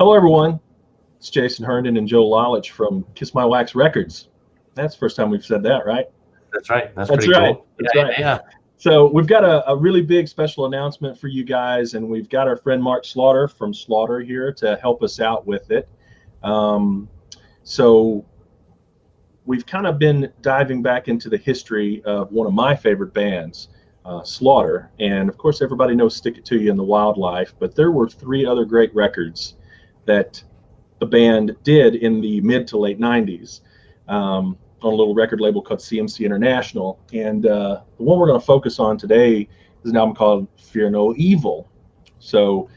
Hello, everyone. It's Jason Herndon and Joe Lalich from Kiss My Wax Records. That's the first time we've said that, right? That's right. That's pretty right. Cool. That's right. Yeah. So we've got a really big special announcement for you guys, and we've got our friend Mark Slaughter from Slaughter here to help us out with it. So we've kind of been diving back into the history of one of my favorite bands, Slaughter. And of course, everybody knows Stick It To You and The Wildlife, but there were 3 other great records that the band did in the mid to late 90s on a little record label called CMC International. And the one we're going to focus on today is an album called Fear No Evil. So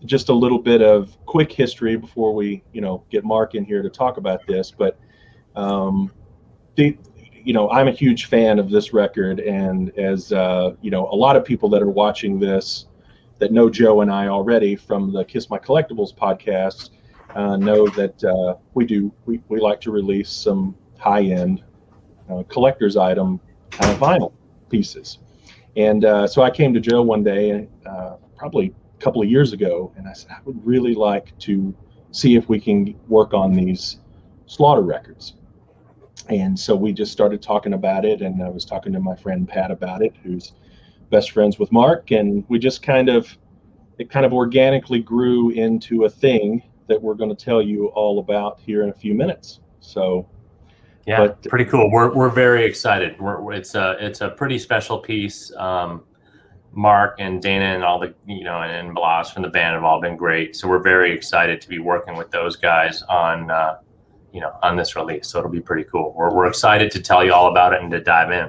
just a little bit of quick history before we, get Mark in here to talk about this. But, I'm a huge fan of this record. And as, a lot of people that are watching this that know Joe and I already from the Kiss My Collectibles podcast know that we like to release some high-end collector's item kind of vinyl pieces. And so I came to Joe one day, probably a couple of years ago, and I said, I would really like to see if we can work on these Slaughter records. And so we just started talking about it, and I was talking to my friend Pat about it, who's best friends with Mark, and we just kind of organically grew into a thing that we're going to tell you all about here in a few minutes. So yeah, pretty cool. We're very excited. It's a pretty special piece. Mark and Dana and all the and Blas from the band have all been great. So we're very excited to be working with those guys on on this release. So it'll be pretty cool. We're excited to tell you all about it and to dive in.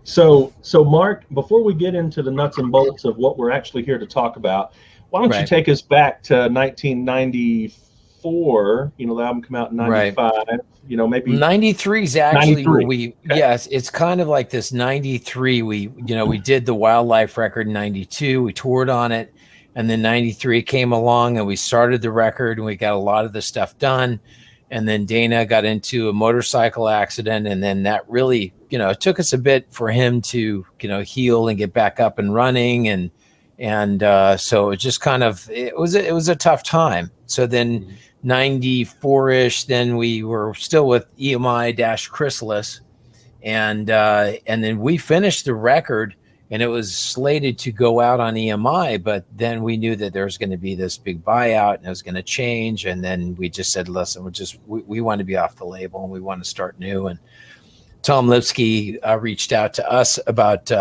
So Mark, before we get into the nuts and bolts of what we're actually here to talk about, why don't you take us back to 1994? The album came out in 95. Maybe 93 is actually where yes, it's kind of like this 93. We did the Wildlife record in 92. We toured on it, and then 93 came along and we started the record and we got a lot of the stuff done. And then Dana got into a motorcycle accident, and then that really, it took us a bit for him to, heal and get back up and running, and so it just it was a tough time. So then 94-ish, then we were still with EMI-Chrysalis, and then we finished the record, and it was slated to go out on EMI, but then we knew that there was going to be this big buyout and it was going to change. And then we just said, listen, we want to be off the label and we want to start new. And Tom Lipsky reached out to us about,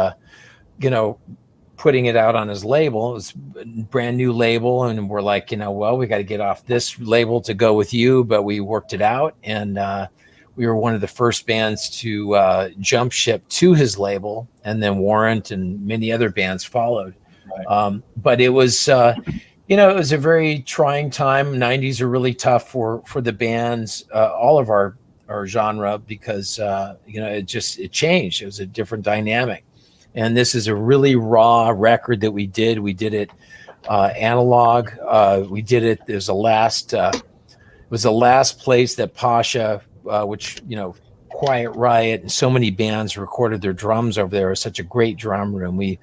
putting it out on his label. It was a brand new label. And we're like, well, we got to get off this label to go with you. But we worked it out, and we were one of the first bands to jump ship to his label, and then Warrant and many other bands followed. Right. But it was, it was a very trying time. 90s are really tough for the bands, all of our genre, because, it changed. It was a different dynamic. And this is a really raw record that we did. We did it analog. We did it. It was the last place that Pasha, which, Quiet Riot and so many bands recorded their drums over there. It was such a great drum room. We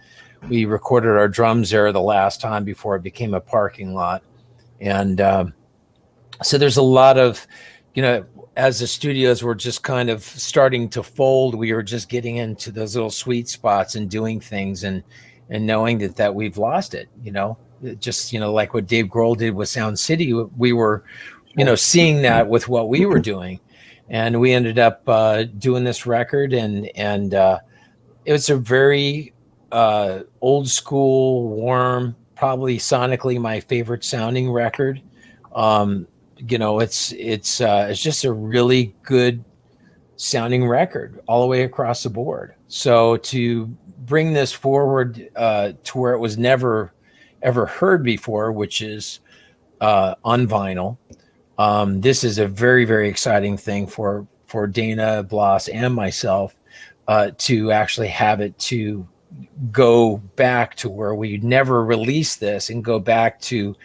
recorded our drums there the last time before it became a parking lot. And so there's a lot of, as the studios were just kind of starting to fold, we were just getting into those little sweet spots and doing things and knowing that we've lost it, just, like what Dave Grohl did with Sound City. We were, seeing that with what we were doing. And we ended up doing this record, and it was a very old school, warm, probably sonically my favorite sounding record. It's just a really good sounding record all the way across the board. So to bring this forward to where it was never ever heard before, which is on vinyl. This is a very, very exciting thing for Dana, Blas, and myself to actually have it to go back to where we never released this, and go back to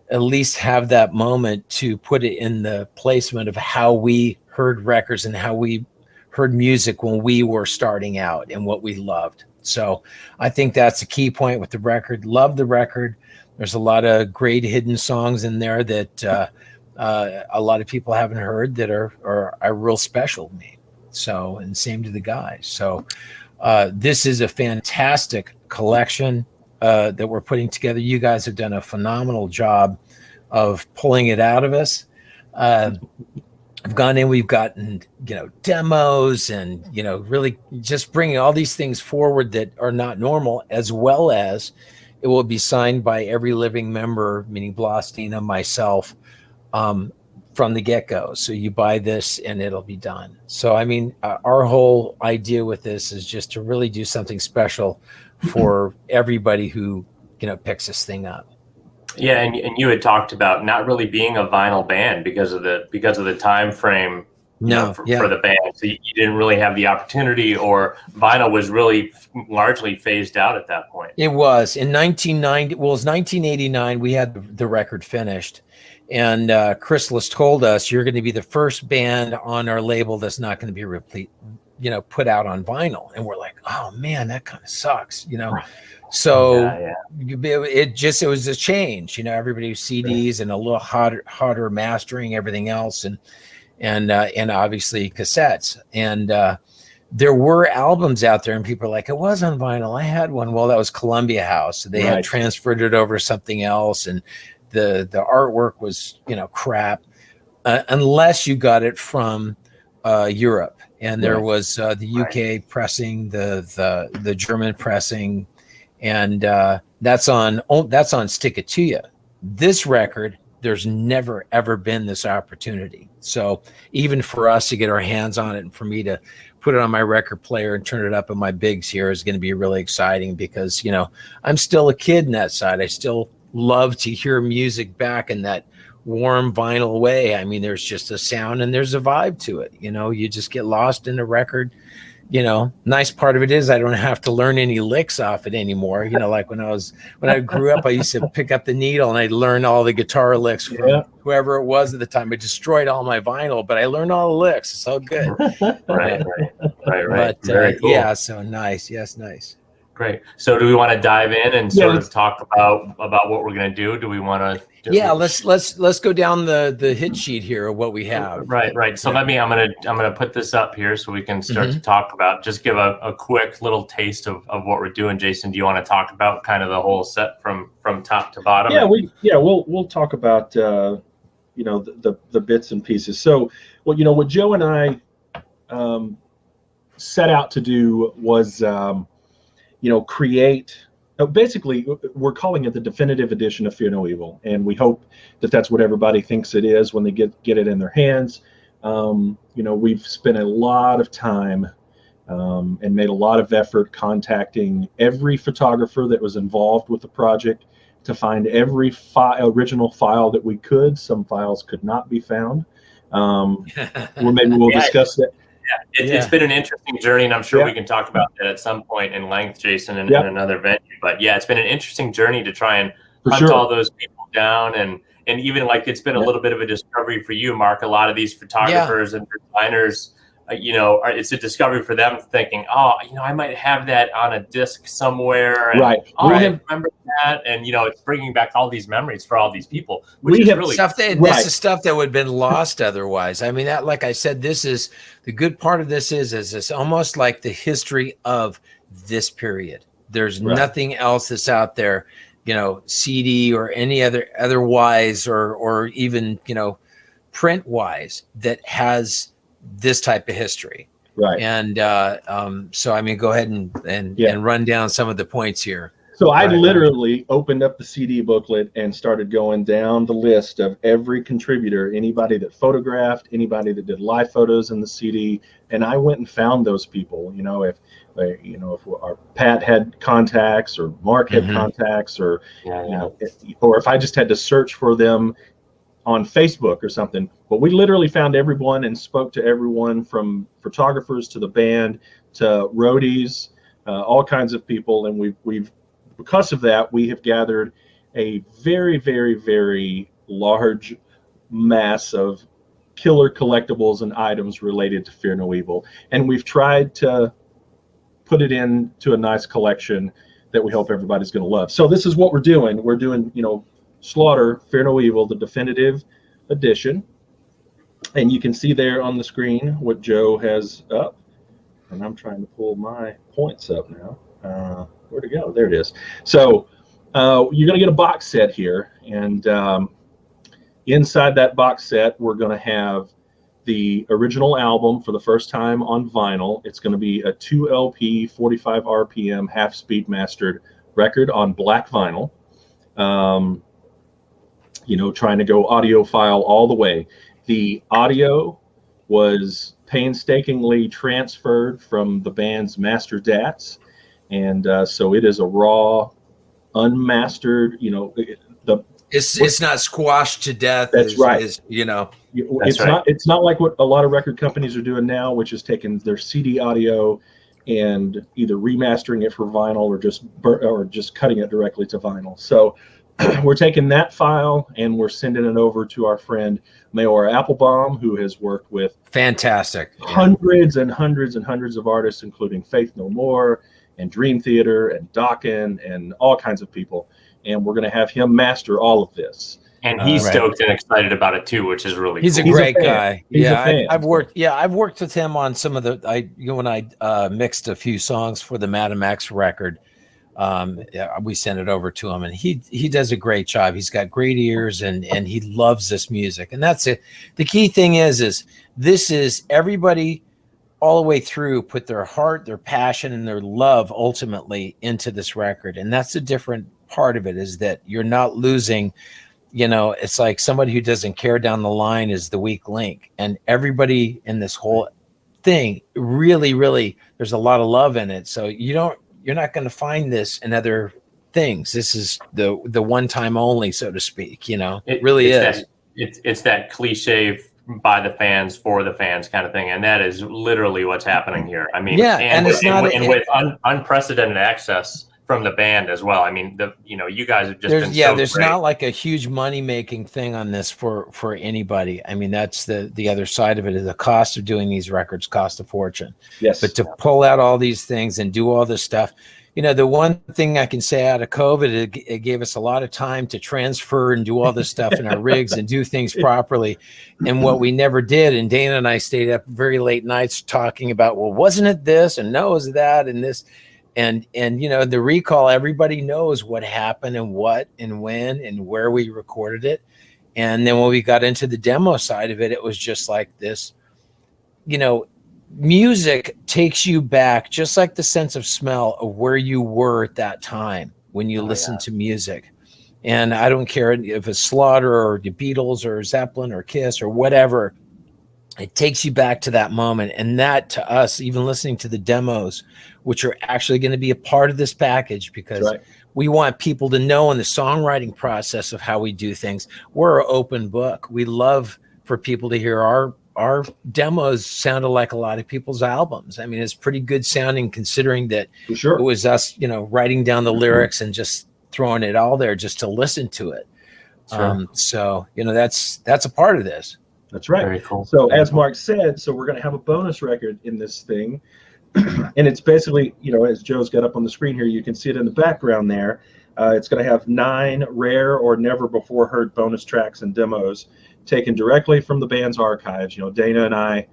at least have that moment to put it in the placement of how we heard records and how we heard music when we were starting out and what we loved. So I think that's a key point with the record. Love the record. There's a lot of great hidden songs in there that a lot of people haven't heard that are real special to me. So, and same to the guys. So this is a fantastic collection that we're putting together. You guys have done a phenomenal job of pulling it out of us. I've gone in, we've gotten, demos and, really just bringing all these things forward that are not normal, as well as it will be signed by every living member, meaning Blas, Dina, myself, from the get-go. So you buy this and it'll be done. So, I mean, our whole idea with this is just to really do something special for everybody who, picks this thing up. Yeah, and you had talked about not really being a vinyl band because of the time frame, for the band. So you didn't really have the opportunity, or vinyl was really largely phased out at that point. It was in 1990. Well, it was 1989. We had the record finished, and Chrysalis told us, "You're going to be the first band on our label that's not going to be put out on vinyl." And we're like, "Oh man, that kind of sucks," Right. So it was a change, everybody was CDs and a little harder mastering, everything else. And obviously cassettes. And there were albums out there and people are like, it was on vinyl. I had one. Well, that was Columbia House. So they had transferred it over to something else. And the artwork was, crap, unless you got it from Europe. And there was the UK pressing, the German pressing, and that's on Stick It To You. This record, there's never ever been this opportunity. So even for us to get our hands on it and for me to put it on my record player and turn it up in my bigs here is going to be really exciting, because I'm still a kid in that side. I still love to hear music back in that warm vinyl way. I mean, there's just a sound and there's a vibe to it. You just get lost in the record. Nice part of it is I don't have to learn any licks off it anymore. Like when I grew up, I used to pick up the needle and I'd learn all the guitar licks from whoever it was at the time. I destroyed all my vinyl, but I learned all the licks. It's all good. Right. But cool. So nice. Yes, nice. Great. So do we want to dive in and sort of talk about what we're going to do? Do we want to? Let's go down the hit sheet here of what we have. Right. So I'm gonna put this up here so we can start to talk about. Just give a quick little taste of what we're doing. Jason, do you want to talk about kind of the whole set from top to bottom? We'll talk about the bits and pieces. So what Joe and I set out to do was create. Basically, we're calling it the definitive edition of Fear No Evil, and we hope that that's what everybody thinks it is when they get it in their hands. We've spent a lot of time and made a lot of effort contacting every photographer that was involved with the project to find every original file that we could. Some files could not be found. Maybe we'll discuss that. It's been an interesting journey, and I'm sure we can talk about that at some point in length, Jason, in another venue. But it's been an interesting journey to try and hunt all those people down, and even it's been a little bit of a discovery for you, Mark. A lot of these photographers and designers, it's a discovery for them, thinking, I might have that on a disc somewhere. And, I remember that, and it's bringing back all these memories for all these people. Which is really stuff this is stuff that would have been lost otherwise. I mean, that, like I said, this is the good part of this is it's almost like the history of this period. There's nothing else that's out there, CD or any otherwise, or even print wise, that has this type of history. Right. And so I mean, go ahead and run down some of the points here. So I literally opened up the CD booklet and started going down the list of every contributor, anybody that photographed, anybody that did live photos in the CD, and I went and found those people. If our Pat had contacts or Mark had contacts, or or if I just had to search for them on Facebook or something. But we literally found everyone and spoke to everyone, from photographers to the band to roadies, all kinds of people, and we've because of that, we have gathered a very, very, very large mass of killer collectibles and items related to Fear No Evil, and we've tried to put it into a nice collection that we hope everybody's going to love. So this is what we're doing. We're doing, Slaughter, Fear No Evil, the definitive edition. And you can see there on the screen what Joe has up. And I'm trying to pull my points up now. Where'd it go? There it is. So you're going to get a box set here. And inside that box set, we're going to have the original album for the first time on vinyl. It's going to be a 2 LP, 45 RPM, half-speed mastered record on black vinyl. Trying to go audiophile all the way. The audio was painstakingly transferred from the band's master DATs, and so it is a raw, unmastered. It's not squashed to death. That's right. It's not like what a lot of record companies are doing now, which is taking their CD audio and either remastering it for vinyl or just cutting it directly to vinyl. So we're taking that file and we're sending it over to our friend Mayor Applebaum, who has worked with hundreds and hundreds and hundreds of artists, including Faith No More and Dream Theater and Dokken and all kinds of people. And we're going to have him master all of this. And he's stoked and excited about it too, which is really cool. He's a great guy. I've worked with him on some of when I mixed a few songs for the Madam X record. We sent it over to him, and he does a great job. He's got great ears, and he loves this music. And that's it. The key thing is this is everybody all the way through put their heart, their passion, and their love ultimately into this record. And that's a different part of it, is that you're not losing. It's like somebody who doesn't care down the line is the weak link, and everybody in this whole thing really, really, there's a lot of love in it. So you're not going to find this in other things. This is the one time only, so to speak. It really is. It's that cliche by the fans for the fans kind of thing, and that is literally what's happening here. I mean, with unprecedented access from the band as well. I mean, you guys have just been so there's great. Not like a huge money making thing on this for anybody. I mean, that's the other side of it. Is the cost of doing these records cost a fortune. Yes. But to pull out all these things and do all this stuff, the one thing I can say out of COVID, it gave us a lot of time to transfer and do all this stuff in our rigs and do things properly. And what we never did, and Dana and I stayed up very late nights talking about, well, wasn't it this? And no, it was that and this. And the recall, everybody knows what happened and what and when and where we recorded it. And then when we got into the demo side of it, it was just like this, music takes you back, just like the sense of smell of where you were at that time when you listen to music. And I don't care if it's Slaughter or the Beatles or Zeppelin or Kiss or whatever. It takes you back to that moment. And that, to us, even listening to the demos, which are actually going to be a part of this package, because we want people to know in the songwriting process of how we do things, we're an open book. We love for people to hear our demos sounded like a lot of people's albums. I mean, it's pretty good sounding considering that it was us, writing down the lyrics and just throwing it all there just to listen to it. So, that's a part of this. That's right. Very cool. So as Mark said, we're going to have a bonus record in this thing. And it's basically, as Joe's got up on the screen here, you can see it in the background there. It's going to have 9 rare or never before heard bonus tracks and demos taken directly from the band's archives. Dana and I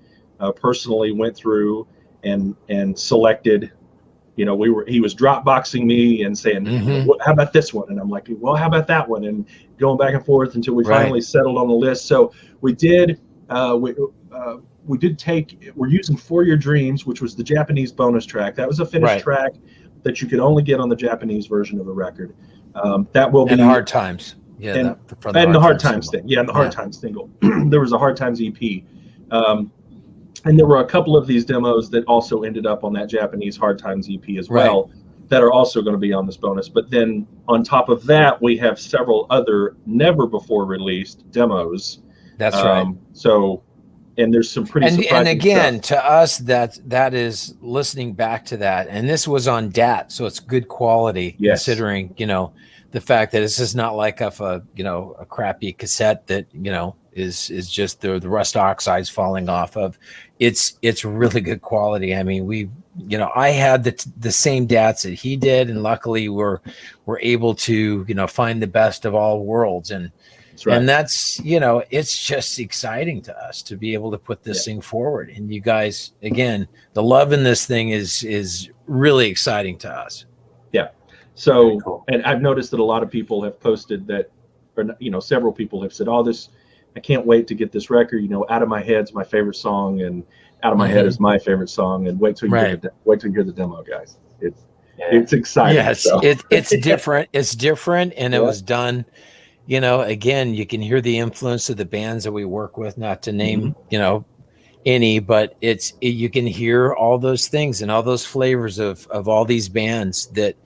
personally went through and selected. He was Dropboxing me and saying, how about this one? And I'm like, well, how about that one? And going back and forth until we finally settled on the list. So we did. We're using For Your Dreams, which was the Japanese bonus track. That was a finished track that you could only get on the Japanese version of the record. That will be Hard Times. Yeah, and the Hard Times thing. Yeah, and the Hard Times single. There was a Hard Times EP. And there were a couple of these demos that also ended up on that Japanese Hard Times EP as well that are also going to be on this bonus. But then on top of that, we have several other never before released demos. That's right. So, and there's some pretty surprising and again, stuff. To us, that is listening back to that. And this was on DAT, so it's good quality considering, the fact that this is not like a crappy cassette that, is just the rust oxides falling off of. It's really good quality. I mean, you know, I had the same dads that he did, and luckily we're able to, you know, find the best of all worlds. And That's right. and that's, you know, it's just exciting to us to be able to put this thing forward. And you guys, again, the love in this thing is really exciting to us. Yeah. So, cool. And I've noticed that a lot of people have posted that, or, you know, several people have said, "Oh, I can't wait to get this record. You know, Out of My Head's my favorite song, and Out of My Head is my favorite song." And wait till you hear the demo, guys. It's exciting. Yes, so. it's different. It's different, and it was done. You know, again, you can hear the influence of the bands that we work with. Not to name, you know, any, but you can hear all those things and all those flavors of all these bands that,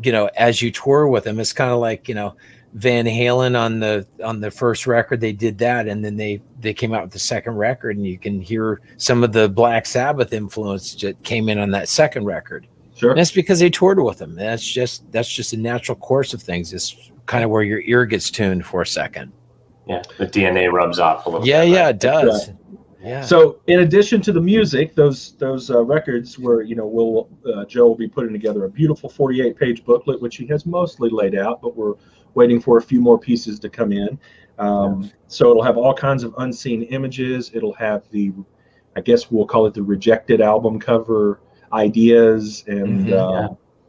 you know, as you tour with them. It's kind of like, you know, Van Halen on the first record, they did that, and then they came out with the second record, and you can hear some of the Black Sabbath influence that came in on that second record. Sure. And that's because they toured with them. That's just a natural course of things. It's kind of where your ear gets tuned for a second. Yeah, the DNA rubs off a little bit. Yeah, it does. Right. Yeah. So in addition to the music, those records were, you know, Joe will be putting together a beautiful 48-page booklet, which he has mostly laid out, but we're waiting for a few more pieces to come in. So it'll have all kinds of unseen images. It'll have I guess we'll call it the rejected album cover ideas, and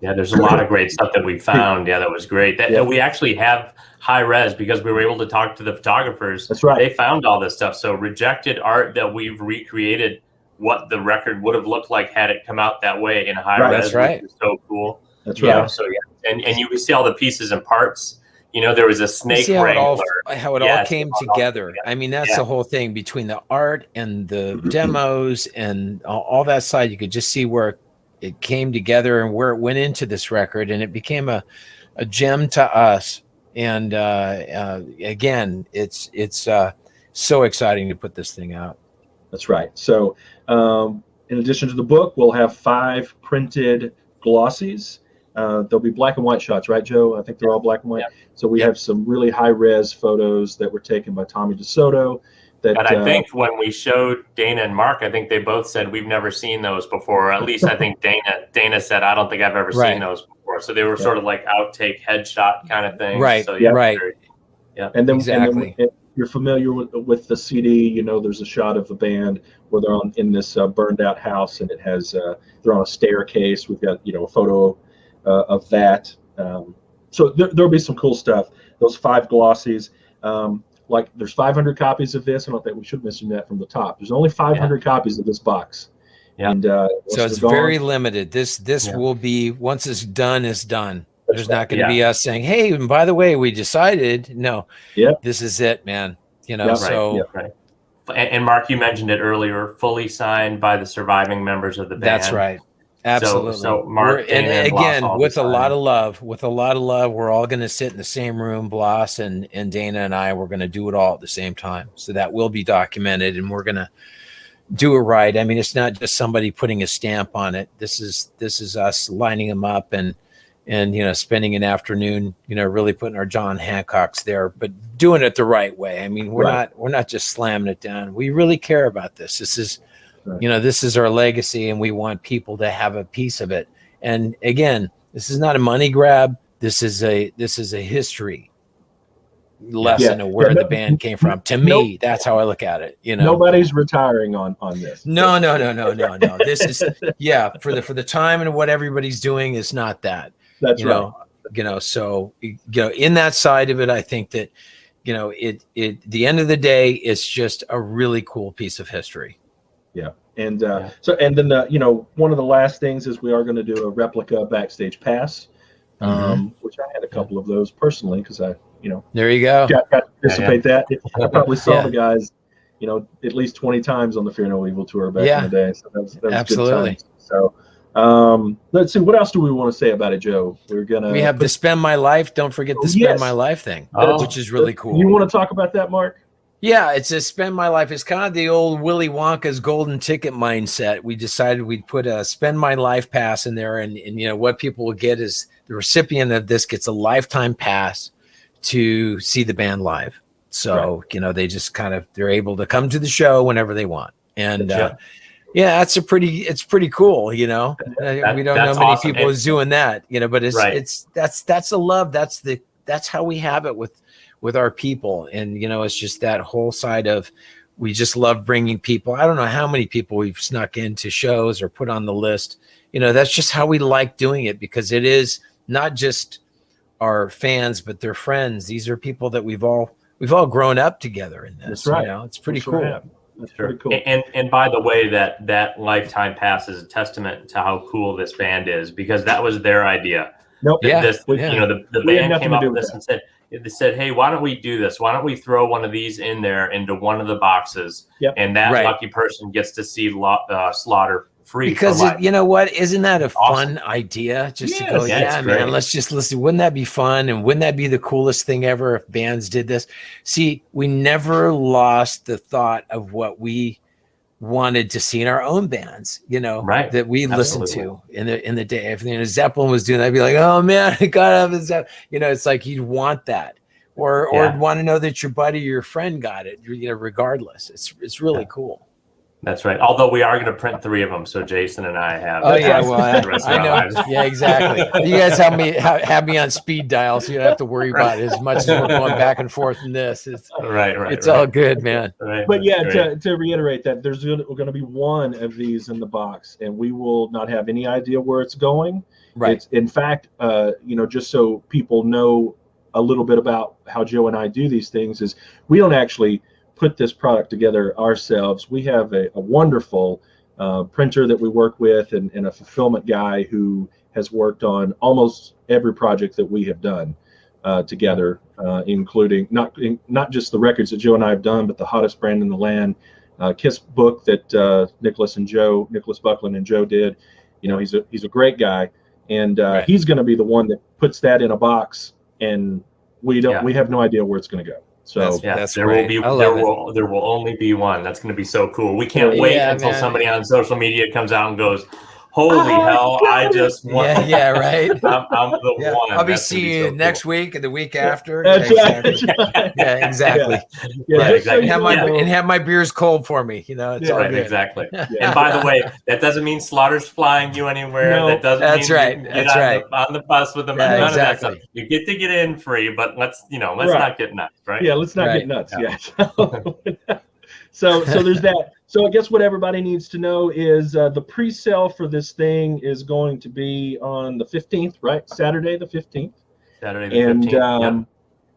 there's a lot of great stuff that we found. Yeah, that was great. We actually have high res because we were able to talk to the photographers. That's right. They found all this stuff. So rejected art that we've recreated what the record would have looked like had it come out that way in high res. That's right. Which is so cool. That's right. So and you can see all the pieces and parts. You know, there was a snake wrangler. How it all came together. I mean, that's the whole thing between the art and the demos and all that side. You could just see where it came together and where it went into this record, and it became a gem to us. And again, it's so exciting to put this thing out. That's right. So in addition to the book, we'll have 5 printed glossies. There'll be black and white shots, right, Joe? I think they're all black and white. Yeah. So we have some really high-res photos that were taken by Tommy DeSoto. And I think when we showed Dana and Mark, I think they both said we've never seen those before. Or at least I think Dana said, I don't think I've ever seen those before. So they were sort of like outtake headshot kind of thing. Right. So, And then, exactly. And then you're familiar with the CD. You know, there's a shot of the band where they're in this burned out house, and it has they're on a staircase. We've got, you know, a photo of that. So there'll be some cool stuff. Those 5 glossies. Like there's 500 copies of this. I don't think we should mention that from the top. There's only 500 copies of this box. Yeah. And so it's very limited. This will be, once it's done, it's done. There's not going to be us saying, "Hey, and by the way, we decided." No. Yeah. This is it, man. You know. And Mark, you mentioned it earlier. Fully signed by the surviving members of the band. That's right. Absolutely. So Mark, and again, with a lot of love, we're all going to sit in the same room. Bloss and Dana and I, we're going to do it all at the same time. So that will be documented, and we're going to do it right. I mean, it's not just somebody putting a stamp on it. This is us lining them up and you know, spending an afternoon, you know, really putting our John Hancocks there, but doing it the right way. I mean, we're not just slamming it down. We really care about this. This is, you know, this is our legacy, and we want people to have a piece of it. And again, this is not a money grab. This is a history lesson of where the band came from. To me, that's how I look at it. You know, nobody's retiring on this. No. This is for the time and what everybody's doing is not that. That's You know, so you know, in that side of it, I think that, you know, the end of the day, it's just a really cool piece of history. Yeah. And so, and then, you know, one of the last things is we are going to do a replica backstage pass, which I had a couple of those personally because I, you know, there you go. Got to participate that. I probably saw the guys, you know, at least 20 times on the Fear No Evil tour back in the day. So that was absolutely good times. So let's see, what else do we want to say about it, Joe? We have the Spend My Life. Don't forget the Spend My Life thing, which is really cool. You want to talk about that, Mark? Yeah, it's a Spend My Life. It's kind of the old Willy Wonka's golden ticket mindset. We decided we'd put a Spend My Life pass in there, and you know what people will get is the recipient of this gets a lifetime pass to see the band live. So you know, they just they're able to come to the show whenever they want. And Yeah, it's pretty cool, you know. We don't know many awesome. people who's doing that, you know, but Right. that's the love. That's how we have it with our people. And, you know, it's just that whole side of, we just love bringing people. I don't know how many people we've snuck into shows or put on the list. You know, that's just how we like doing it, because it is not just our fans, but their friends. These are people that we've all grown up together in this. That's right. You know, it's pretty cool. That's pretty cool. And by the way, that lifetime pass is a testament to how cool this band is, because that was their idea. Nope. You know, the band came up with this and said, hey, why don't we do this? Why don't we throw one of these in there into one of the boxes, and that lucky person gets to see Slaughter free. Because you know what? Isn't that a fun idea? Just to go, man, let's just listen. Wouldn't that be fun? And wouldn't that be the coolest thing ever if bands did this? See, we never lost the thought of what we wanted to see in our own bands, you know, that we listened to in the day. If Zeppelin was doing that, I'd be like, oh man, I gotta have a Zeppelin. You know, it's like you'd want that, or want to know that your buddy or your friend got it, you know, regardless. It's really cool. That's right. Although we are going to print 3 of them, so Jason and I have. Oh yeah, well I know. Yeah, exactly. You guys have me on speed dial, so you don't have to worry about it as much as we're going back and forth in this. It's It's all good, man. Right. But yeah, to reiterate that, there's going to be one of these in the box, and we will not have any idea where it's going. Right. It's, in fact, you know, just so people know a little bit about how Joe and I do these things, is we don't actually put this product together ourselves. We have a wonderful printer that we work with, and a fulfillment guy who has worked on almost every project that we have done together, including not just the records that Joe and I have done, but the hottest brand in the land, Kiss book that Nicholas Buckland and Joe did. You know, he's a great guy, and he's going to be the one that puts that in a box, and we have no idea where it's going to go. So that's there great. There will only be one. That's going to be so cool. We can't wait until somebody on social media comes out and goes, "Holy hell! I just won!" Yeah, right. I'm the one. I'll be seeing you next week and the week after. That's right. Yeah, exactly. Yeah, exactly. And have my beers cold for me. You know, it's all good. Exactly. And by the way, that doesn't mean Slaughter's flying you anywhere. No, that doesn't mean you can get on the bus with them. None of that stuff. You get to get in free, but let's not get nuts, right? Yeah, let's not get nuts. Yeah. So there's that. So I guess what everybody needs to know is the pre-sale for this thing is going to be on the 15th, right? Saturday the 15th. And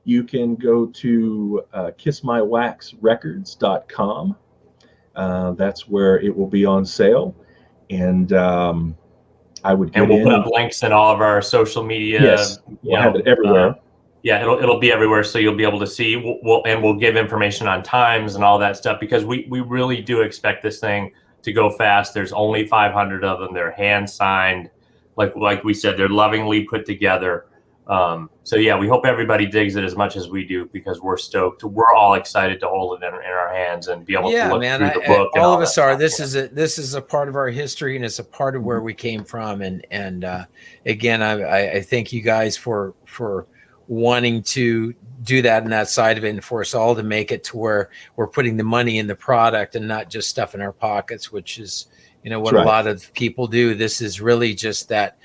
you can go to kissmywaxrecords.com. That's where it will be on sale. And I would get we'll put up links in all of our social media. Yes, we'll have it everywhere. It'll be everywhere, so you'll be able to see. We'll give information on times and all that stuff, because we really do expect this thing to go fast. There's only 500 of them. They're hand signed, like we said. They're lovingly put together. So yeah, we hope everybody digs it as much as we do, because we're stoked. We're all excited to hold it in our hands and be able to look through the book. All of us are. This is a part of our history, and it's a part of where we came from. And again, I thank you guys for wanting to do that and that side of it, and for us all to make it to where we're putting the money in the product and not just stuff in our pockets, which is, you know, what a lot of people do. This is really just that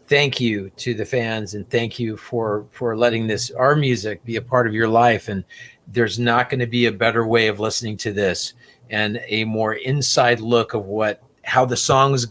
thank you to the fans, and thank you for letting our music be a part of your life. And there's not going to be a better way of listening to this and a more inside look of how the songs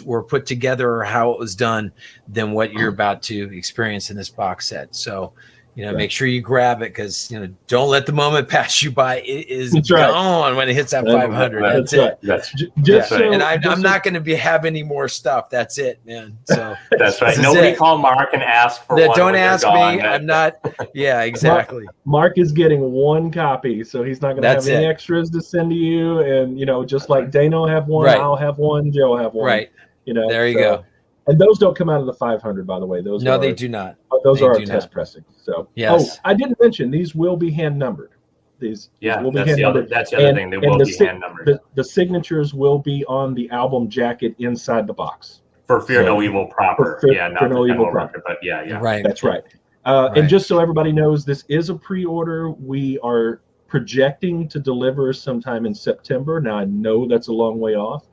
were put together or how it was done than what you're about to experience in this box set. So, you know, make sure you grab it, because, you know, don't let the moment pass you by. It is gone when it hits that 500. That's it. And I'm not going to have any more stuff. That's it, man. So that's right. Nobody call Mark and ask for one. Don't ask me. I'm not. Yeah, exactly. Mark is getting one copy, so he's not going to have any extras to send to you. And, you know, just like Dana will have one, I'll have one, Joe will have one. Right. You know, there you go. And those don't come out of the 500, by the way. They do not. Those are our test pressing. So, yes. I didn't mention these will be hand numbered. These will be hand numbered. That's the other thing. They will be hand numbered. The signatures will be on the album jacket inside the box. For Fear No Evil proper. Not for No Evil proper. But yeah. Right. That's right. And just so everybody knows, this is a pre-order. We are projecting to deliver sometime in September. Now, I know that's a long way off.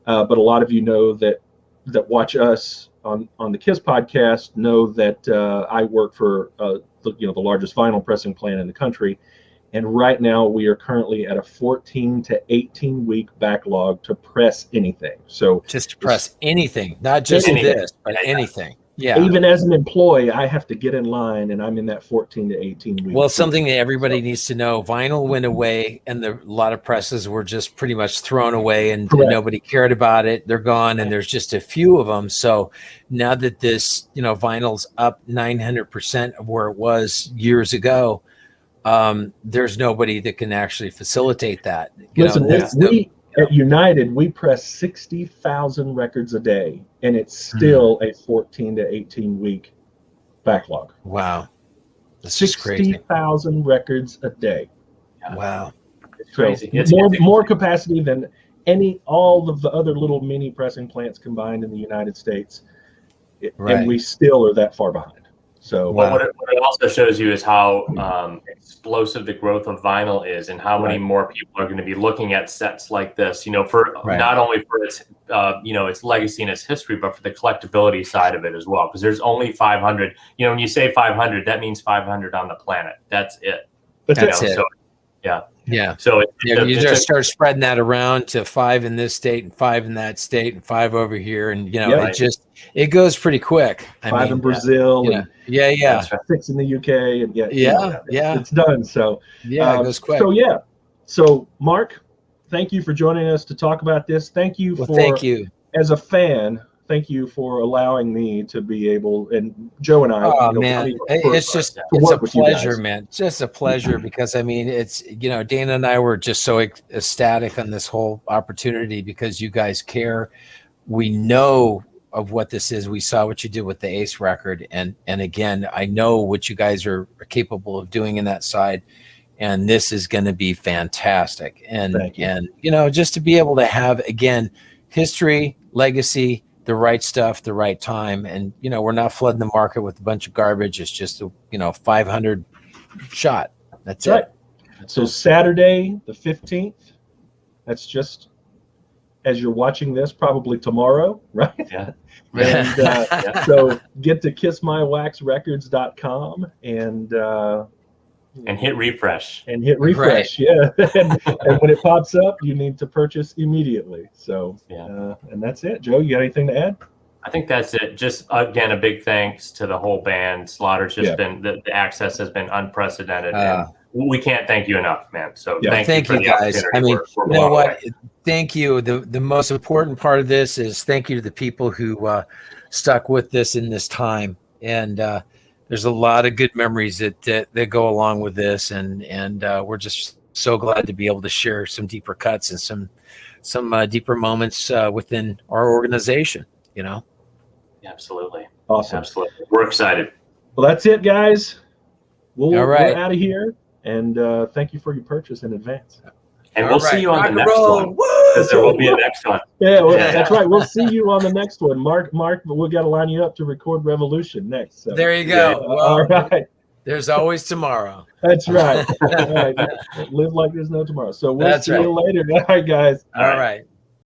but a lot of you know that watch us on the KISS podcast know that I work for the largest vinyl pressing plant in the country, and right now we are currently at a 14 to 18 week backlog to press anything. So just to press anything, not just this, but anything. Yeah. Even as an employee, I have to get in line, and I'm in that 14 to 18 weeks. Well, something that everybody needs to know: vinyl went away, and a lot of presses were just pretty much thrown away, and nobody cared about it. They're gone, and there's just a few of them. So now that this, vinyl's up 900% of where it was years ago, there's nobody that can actually facilitate that. Listen, at United, we press 60,000 records a day, and it's still a 14 to 18 week backlog. Wow. That's 60,000 records a day. Wow. It's crazy. So more capacity than all of the other little mini pressing plants combined in the United States. And we still are that far behind. So what it also shows you is how explosive the growth of vinyl is, and how many more people are going to be looking at sets like this. For not only for its its legacy and its history, but for the collectability side of it as well. Because there's only 500. When you say 500, that means 500 on the planet. That's it. That's it. So, yeah. Yeah. So you just start spreading that around to 5 in this state and 5 in that state and 5 over here, and it goes pretty quick. 5 in Brazil. And 6 in the UK, and it's done. So it goes quick. So Mark, thank you for joining us to talk about this. Thank you as a fan. Thank you for allowing me to be able, and Joe and I. It's a pleasure, man. Just a pleasure, because it's Dana and I were just so ecstatic on this whole opportunity because you guys care. We know of what this is. We saw what you did with the Ace record, and again, I know what you guys are capable of doing in that side, and this is going to be fantastic. And just to be able to have again history, legacy, the right stuff, the right time. And, we're not flooding the market with a bunch of garbage. It's just a, 500 shot. That's it. So Saturday, the 15th, that's just as you're watching this, probably tomorrow, right? Yeah. And so get to kissmywaxrecords.com and hit refresh. And when it pops up, you need to purchase immediately. So, and that's it. Joe, you got anything to add? I think that's it. Just again, a big thanks to the whole band. Slaughter's just been the access has been unprecedented, and we can't thank you enough, man. So thank you guys. What? Thank you. The most important part of this is thank you to the people who stuck with this in this time, and there's a lot of good memories that go along with this, and we're just so glad to be able to share some deeper cuts and some deeper moments within our organization. Absolutely. Awesome. Absolutely. We're excited. Well, that's it, guys. We're out of here, and thank you for your purchase in advance. And we'll see you on the next one. Because there will be a next one. That's right. We'll see you on the next one. Mark, we got to line you up to record Revolution next. So. There you go. Well, all right. There's always tomorrow. That's right. All right. Live like there's no tomorrow. So we'll see you later. All right, guys. All right.